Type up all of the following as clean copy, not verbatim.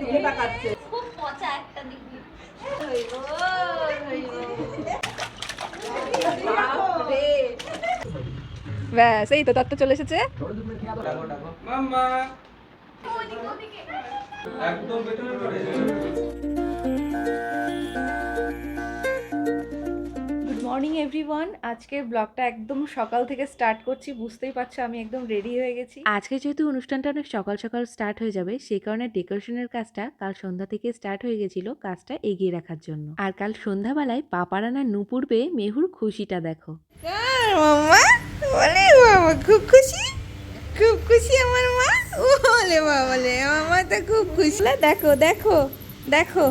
দিকে তাকাচ্ছে। খুব পচা একটা দিবি। ব্যাস এই তো তত্ত্ব চলে এসেছে। মাম্মা একদম পেছনে পড়ে। Good morning everyone. আজকের ব্লগটা একদম সকাল থেকে স্টার্ট করছি, বুঝতেই পারছো আমি একদম রেডি হয়ে গেছি। আজকে যেহেতু অনুষ্ঠানটা অনেক সকাল সকাল স্টার্ট হয়ে যাবে, সেই কারণে ডেকোরেশনের কাজটা কাল সন্ধ্যা থেকে স্টার্ট হয়ে গেছিল, কাজটা এগিয়ে রাখার জন্য। আর কাল সন্ধ্যাবেলায় পাপারানা নুপুর পেয়ে মেহুর খুশিটা দেখো। মাম্মা বলে বাবা খুব খুশি, খুব খুশি আমার মা। বলে বাবা বলে মামা তো খুব খুশি। দেখো দেখো দেখো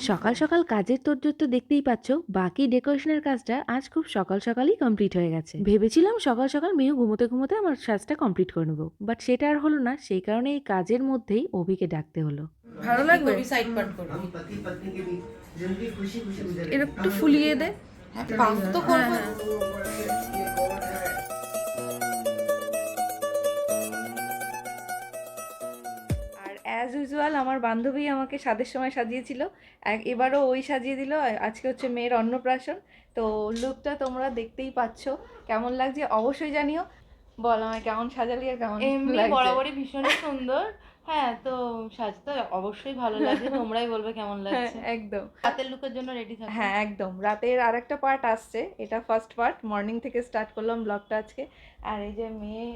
সকাল সকাল কাজের তোড়জোড় তো দেখতেই পাচ্ছ, বাকি ডেকোরেশনের কাজটা আজ খুব সকাল সকালই কমপ্লিট হয়ে গেছে। ভেবেছিলাম সকাল সকাল মেহু ঘুমোতে ঘুমোতে আমার সাজটা কমপ্লিট করে নেবো, বাট সেটা আর হলো না। সেই কারণে এই কাজের মধ্যেই অভিকে ডাকতে হলো। ভালো লাগবে সাইড পার্ট করবি, এর একটু ফুলিয়ে দে। পাস তো করব। আর অ্যাজ ইউজুয়াল আমার বান্ধবী আমাকে স্বাদের সময় সাজিয়েছিল, এবারও ওই সাজিয়ে দিল। আজকে হচ্ছে মেয়ের অন্নপ্রাশন, তো লুকটা তোমরা দেখতেই পাচ্ছ। কেমন লাগছে অবশ্যই জানিও। বল আমায় কেমন সাজালি আর কেমন এমনি লাগছে? বরাবরই ভীষণই সুন্দর। হ্যাঁ, তো সাজতে অবশ্যই ভালো লাগছে, তোমরাই বলবে কেমন লাগছে। একদম রাতের লুকের জন্য রেডি থাকো। হ্যাঁ একদম। রাতের আরেকটা পার্ট আসছে, এটা ফার্স্ট পার্ট। মর্নিং থেকে স্টার্ট করলাম ব্লগটা আজকে। আর এই যে মেয়ে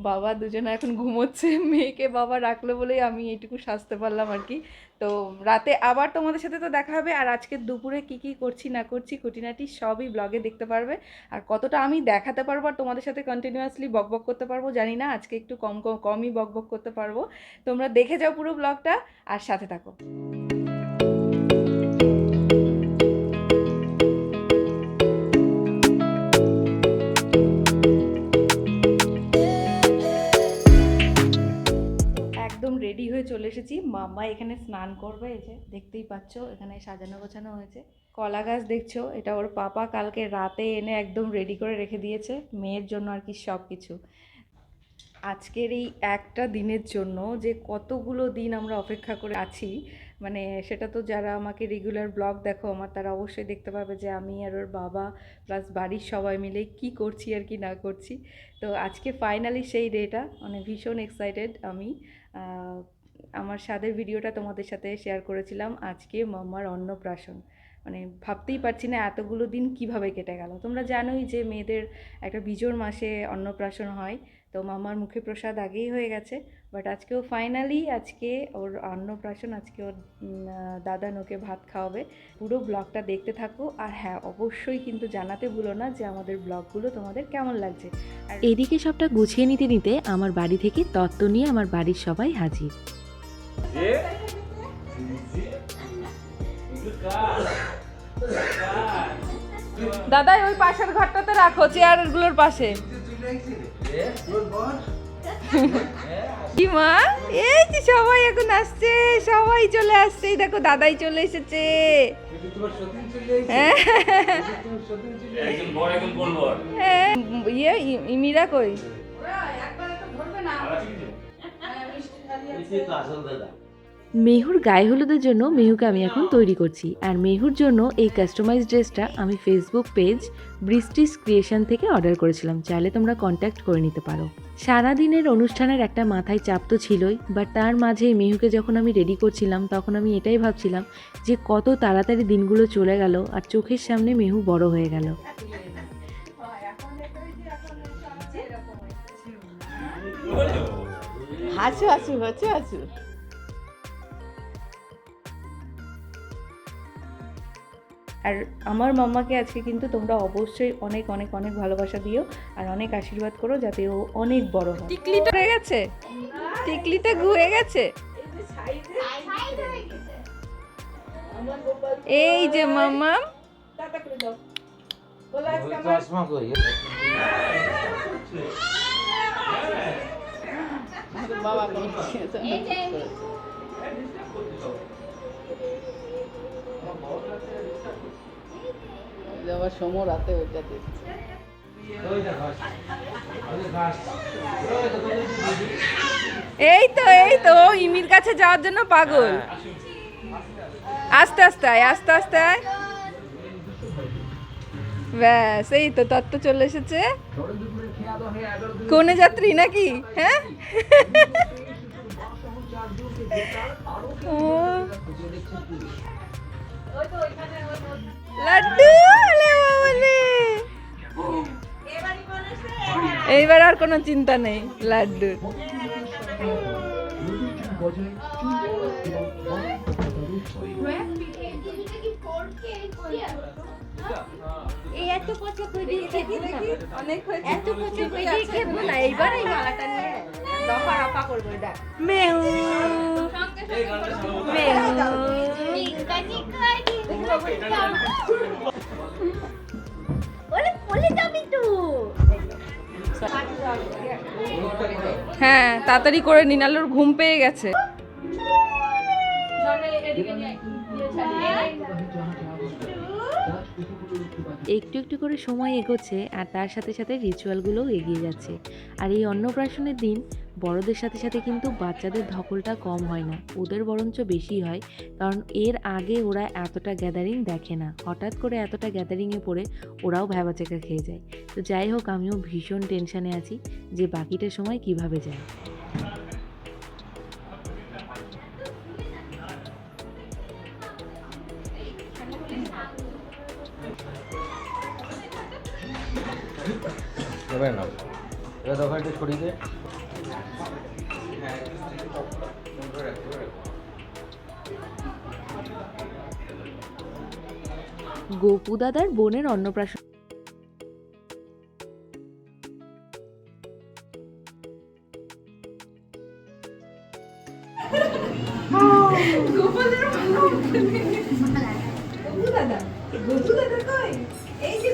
বাবা দুজনে এখন ঘুমোচ্ছে, মেয়েকে বাবা রাখলো বলেই আমি এইটুকু সাজতে পারলাম আর কি। তো রাতে আবার তোমাদের সাথে তো দেখা হবে, আর আজকে দুপুরে কি কি করছি না করছি খুঁটিনাটি সবই ব্লগে দেখতে পারবে। আর কতটা আমি দেখাতে পারবো আর তোমাদের সাথে কন্টিনিউয়াসলি বকবক করতে পারবো জানি না, আজকে একটু কমই বকবক করতে পারবো। তোমরা দেখে যাও পুরো ব্লগটা আর সাথে থাকো। একদম রেডি হয়ে চলে এসেছি। মাম্মা এখানে স্নান করবে, এই যে দেখতেই পাচ্ছ এখানে সাজানো গোছানো হয়েছে। কলা গাছ দেখছো, এটা ওর পাপা কালকে রাতে এনে একদম রেডি করে রেখে দিয়েছে মেয়ের জন্য আর কি সব কিছু। আজকের এই একটা দিনের জন্য যে কতগুলো দিন আমরা অপেক্ষা করে আছি, মানে সেটা তো যারা আমাকে রেগুলার ব্লগ দেখো আমার, তারা অবশ্যই দেখতে পাবে যে আমি আর ওর বাবা প্লাস বাড়ির সবাই মিলে কি করছি আর কি না করছি। তো আজকে ফাইনালি সেই ডেটা, মানে ভীষণ এক্সাইটেড আমি। আমার স্বাদের ভিডিওটা তোমাদের সাথে শেয়ার করেছিলাম, আজকে মাম্মার অন্নপ্রাশন। মানে ভাবতেই পারছি না এতগুলো দিন কিভাবে কেটে গেল। তোমরা জানোই যে মেয়েদের একটা বিজোড় মাসে অন্নপ্রাশন হয়, তো মামার মুখে প্রসাদ আগেই হয়ে গেছে, বাট আজকেও ফাইনালি আজকে ওর অন্নপ্রাশন, আজকে ওর দাদা নোকে ভাত খাওয়াবে। পুরো ব্লগটা দেখতে থাকো। আর হ্যাঁ অবশ্যই কিন্তু জানাতে ভুলো না যে আমাদের ব্লগগুলো তোমাদের কেমন লাগছে। আর এদিকে সবটা গুছিয়ে নিতে নিতে আমার বাড়ি থেকে তত্ত্ব নিয়ে আমার বাড়ির সবাই হাজির। দাদা ওই পাশের ঘরটাতে রাখো, চেয়ারগুলোর পাশে। কি মা, এই যে সবাই এখন আসছে, সবাই চলে আসছে। এই দেখো দাদাই চলে এসেছে। ইয়ে ইমিরা কই? মেহুর গায়ে হলুদের জন্য মেহুকে আমি এখন তৈরি করছি, আর মেহুর জন্য এই কাস্টমাইজ ড্রেসটা আমি ফেসবুক পেজ বৃষ্টিস ক্রিয়েশন থেকে অর্ডার করেছিলাম, চাইলে তোমরা কন্ট্যাক্ট করে নিতে পারো। সারাদিনের অনুষ্ঠানের একটা মাথায় চাপ তো ছিলই, বাট তার মাঝে মেহুকে যখন আমি রেডি করছিলাম তখন আমি এটাই ভাবছিলাম যে কত তাড়াতাড়ি দিনগুলো চলে গেল আর চোখের সামনে মেহু বড় হয়ে গেল। হাসু হাসু হচ্ছে হাসু। আর আমার মাম্মাকে আজকে কিন্তু তোমরা অবশ্যই অনেক অনেক অনেক ভালোবাসা দিও আর অনেক আশীর্বাদ করো যাতে ও অনেক বড় হয়। টিকলিটা ঘুরে গেছে, টিকলিটা ঘুরে গেছে। এই যে মাম্মা বাবা আবার সময় রাতে ওইটা দেখছি। এই তো ও ইমির কাছে যাওয়ার জন্য পাগল। আস্তে আস্তে আয়, আস্তে আস্তে আয়। ব্যাস, এই তো তত্ত্ব চলে এসেছে। কোনে যাত্রী নাকি? হ্যাঁ ও, লাড্ডু ওলে বাবালে। এইবার আর কোনো চিন্তা নেই লাড্ডুর। এই এত পচা কই দিয়ে খেবো না, অনেক হয়েছে, এত পচা কই দিয়ে খেবো না, এইবার এই মালাটা নিয়ে দফা রফা করবো এটা। মেউ এই গানটা চালাবো। ওরে বলে যাবি তো। হ্যাঁ তাড়াতাড়ি করে নিন, আলোর ঘুম পেয়ে গেছে। একটু একটু করে সময় এগোচ্ছে আর তার সাথে সাথে রিচুয়ালগুলোও এগিয়ে যাচ্ছে। আর এই অন্নপ্রাশনের দিন বড়দের সাথে সাথে কিন্তু বাচ্চাদের ধকলটা কম হয় না, ওদের বরঞ্চ বেশি হয়। কারণ এর আগে ওরা এতটা গ্যাদারিং দেখে না, হঠাৎ করে এতটা গ্যাদারিংয়ে পড়ে ওরাও ভ্যাবাচেকা খেয়ে যায়। তো যাই হোক, আমিও ভীষণ টেনশানে আছি যে বাকিটা সময় কিভাবে যায়। যাবে না, এবার দোকান একটু ছড়িয়ে দে। গোপু দাদার বোনের অন্নপ্রাশন। এই যে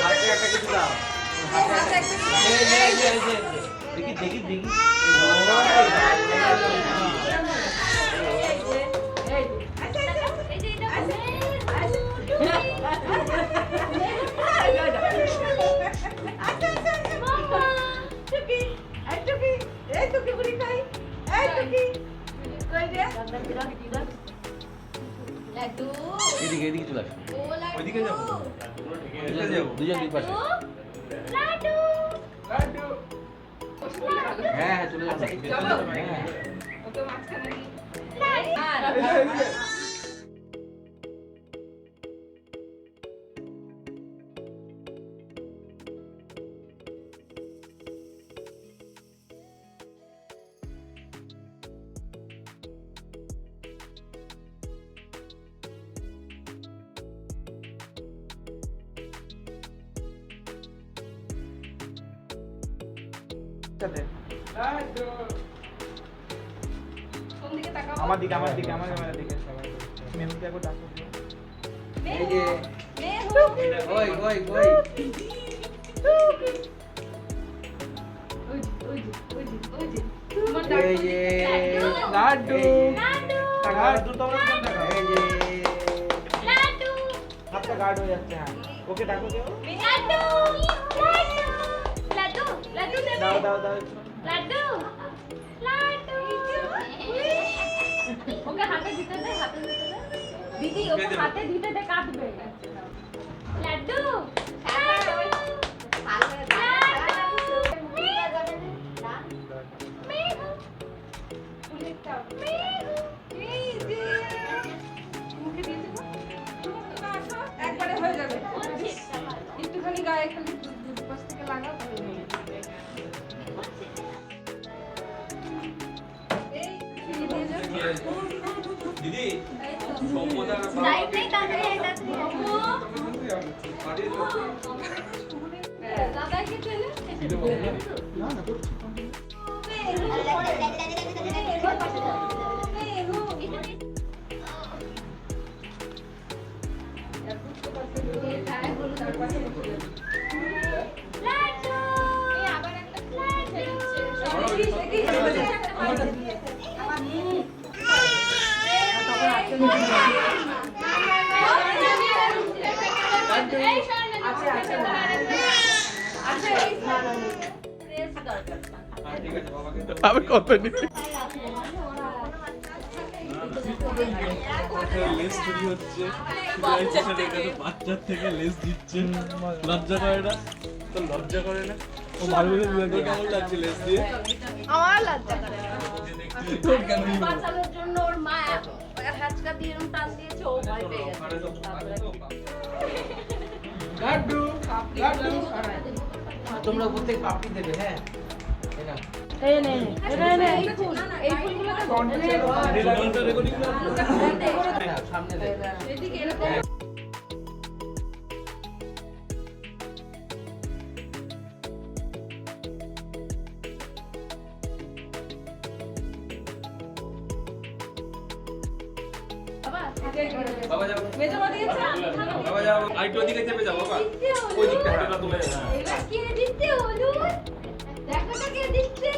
হাতে একটা কিছু দাও, হাতে একটা দেখি দেখি দেখি। এদিকে এদিকে চলে আসো, ওইদিকে যাবো, দুজন দুই পাশে। হ্যাঁ হ্যাঁ চলে যাবো, হ্যাঁ। আমার দিকে আমার ক্যামেরার দিকে সবাই মেহুকে একবার ডাকো। এই যে ওই ওই ওই এই যে লাড্ডু লাড্ডু তো আমার ফোন দেখো। এই যে হাতটা গার্ড হয়ে যাচ্ছে। হ্যাঁ ওকে ডাকো কেউ। দাও দাও দাও একটু। ওকে হাতে দিতে দে, হাতে দিতে দে দিদি, ওকে হাতে দিতে দে, কাটবে লাড্ডু। একবারে হয়ে যাবে, একটুখানি গায়ে খালি দুধ পাশ থেকে লাগাও। দিদি লাইট নেই, তাড়াতাড়ি দাদাকে চলে ঠিক আছে বাবাকে আবার কত নিবি? লেস চুরি হচ্ছে বাচ্চার থেকে লেস দিচ্ছে লজ্জা করে না তো লজ্জা করে না ও ভালো করে কেমন লাগছে লেস দিয়ে আমার লজ্জা করে তোর কেন বাঁচানোর জন্য ওর মা হ্যাচকা দিয়ে এরকম টান দিয়েছে ও ভয় পেয়ে গেছে লাড্ডু লাড্ডু তোমরা প্রত্যেক পাপড়ি দেবে হ্যাঁ এই না এই ফুলগুলোকে রেকর্ডিং সামনে দে এদিকে এরকম বাবা যাও বাবা যাও আইটো দিকে চেপে যাও বাবা ওই দিকটা হাঁটা তুলে এবার কে দিচ্ছে হলুদ দেখো তো কে দিচ্ছে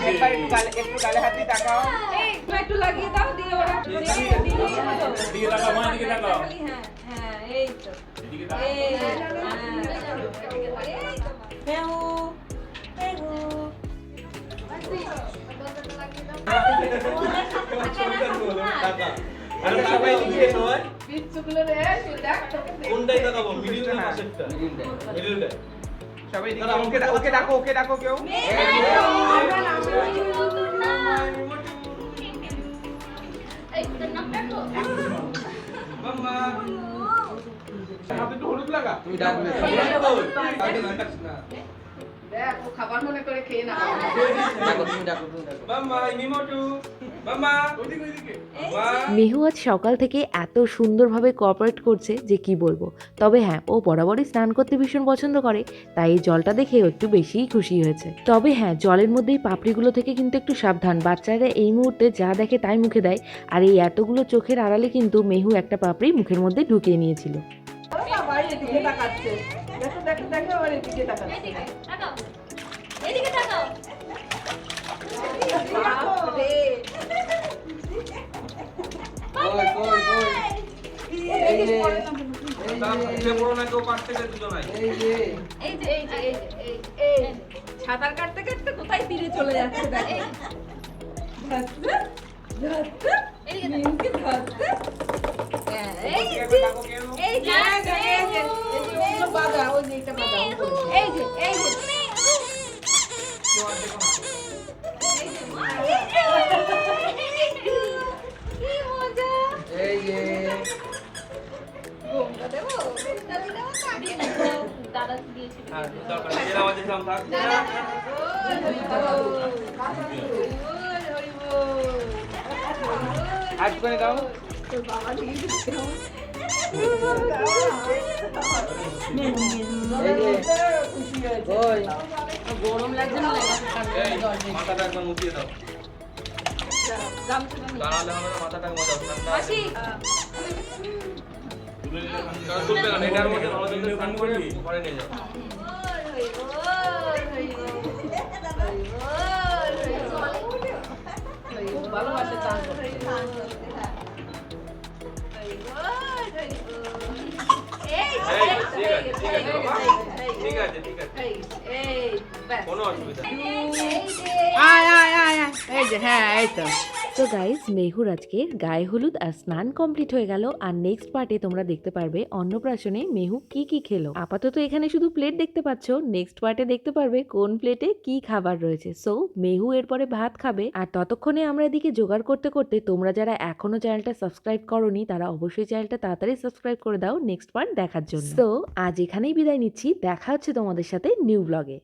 একবার একটু গালে হাত দিয়ে তাকাও। একটু লাগিয়ে দাও দিয়ে ওরা দিকে তাকাও মা দিকে তাকাও হ্যাঁ হ্যাঁ এই তো দিকে তাকাও টাকা আরে সবাই লিখে নয় বিচ্ছুগুলো রে দেখ কোনটাই তাকাবো মিডিল না পাশেরটা মিডিলটা সবাই দিকে ওকে ডাকো কেউ। মাম্মা হাতে একটু হলুদ লাগা। তুমি ডাকবে না দেখ ও খাবার মনে করে খেয়ে না ডাকো তুমি ডাকো মাম্মা মিমোটু মাম্মা ওইদিকে মেহু আজ সকাল থেকে এত সুন্দরভাবে কোঅপারেট করছে যে কি বলবো। তবে হ্যাঁ, ও বরাবরই স্নান করতে ভীষণ পছন্দ করে, তাই এই জলটা দেখে ও একটু বেশিই খুশি হয়েছে। তবে হ্যাঁ, জলের মধ্যেই পাপড়িগুলো থেকে কিন্তু একটু সাবধান, বাচ্চারা এই মুহূর্তে যা দেখে তাই মুখে দেয়, আর এই এতগুলো চোখের আড়ালে কিন্তু মেহু একটা পাপড়ি মুখের মধ্যে ঢুকিয়ে নিয়েছিল। এদিকে তাকাও এদিকে তাকাও কই এই যে সে বড় না কেউ কাটতে গেছে দুজনাই এই যে এই যে এই যে এই যে এই সাঁতার কাটতে কাটতে কোথায় তীরে চলে যাচ্ছে দেখ এদিকে এই যে এই যে বাধা ওই যে এটা বাধা এই যে কি মজা এই যে ঘুমটা দেবো দাদা দিয়েছিল আর দরকার এর আওয়াজ দিলাম থাক হাত করে দাও। কই গরম লাগছে না এই মাথাটা একবার মুছিয়ে দাও দাঁড়ালে হবে না মাথাটা মজা ঠান্ডা মাসি তুলবে না এটার মধ্যে ভালো জন্য স্নান করে ঘরে নিয়ে যাও খুব ভালোবাসে চান করতে ঠিক আছে কোনো অসুবিধা নেই এই যে হ্যাঁ এই তো তো গাইজ, মেহুর আজকে গায়ে হলুদ আর স্নান কমপ্লিট হয়ে গেল, আর নেক্সট পার্টে তোমরা দেখতে পারবে অন্নপ্রাশনে মেহু কি কি খেলো। আপাতত এখানে শুধু প্লেট দেখতে পাচ্ছ, নেক্সট পার্টে দেখতে পারবে কোন প্লেটে কি খাবার রয়েছে। সো মেহু এরপরে ভাত খাবে, আর ততক্ষণে আমরা এদিকে জোগাড় করতে করতে তোমরা যারা এখনো চ্যানেলটা সাবস্ক্রাইব করোনি তারা অবশ্যই চ্যানেলটা তাড়াতাড়ি সাবস্ক্রাইব করে দাও নেক্সট পার্ট দেখার জন্য। তো আজ এখানেই বিদায় নিচ্ছি, দেখা হচ্ছে তোমাদের সাথে নিউ ব্লগে।